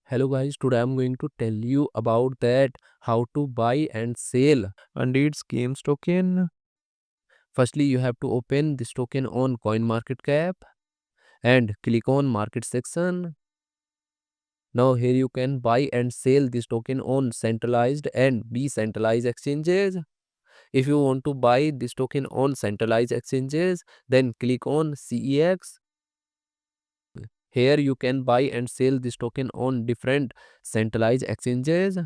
Hello guys, today I'm going to tell you about that how to buy and sell Undead Games token. Firstly, you have to open this token on CoinMarketCap and click on market section. Now here you can buy and sell this token on centralized and decentralized exchanges. If you want to buy this token on centralized exchanges, then click on CEX. Here you can buy and sell this token on different centralized exchanges.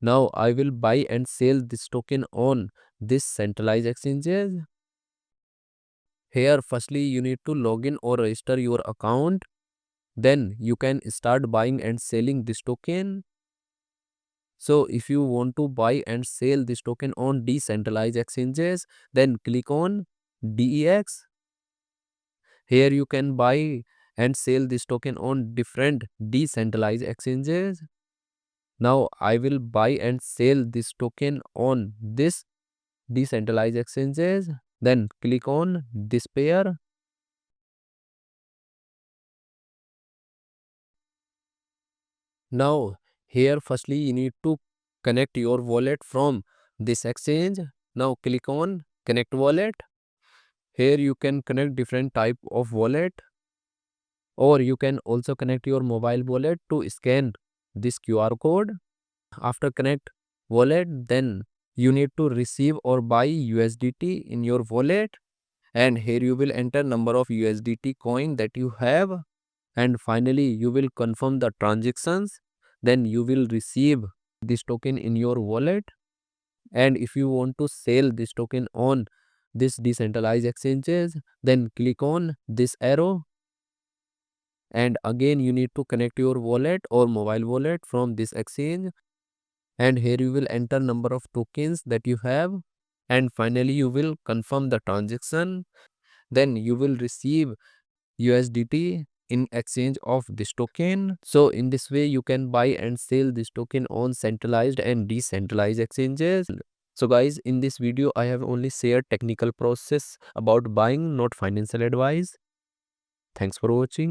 Now I will buy and sell this token on this centralized exchanges. Here firstly you need to log in or register your account. Then you can start buying and selling this token. So if you want to buy and sell this token on decentralized exchanges, then click on DEX. Here you can buy and sell this token on different decentralized exchanges. Now I will buy and sell this token on this decentralized exchanges. Then click on this pair. Now here firstly you need to connect your wallet from this exchange. Now click on connect wallet. Here you can connect different type of wallet, or you can also connect your mobile wallet to scan this QR code. After connect wallet, then you need to receive or buy USDT in your wallet, and here you will enter number of USDT coin that you have, and finally you will confirm the transactions. Then you will receive this token in your wallet. And if you want to sell this token on this decentralized exchanges, then click on this arrow, and again you need to connect your wallet or mobile wallet from this exchange, and here you will enter number of tokens that you have, and finally you will confirm the transaction. Then you will receive USDT in exchange of this token. So in this way you can buy and sell this token on centralized and decentralized exchanges. So guys, in this video I have only shared technical process about buying, not financial advice. Thanks for watching.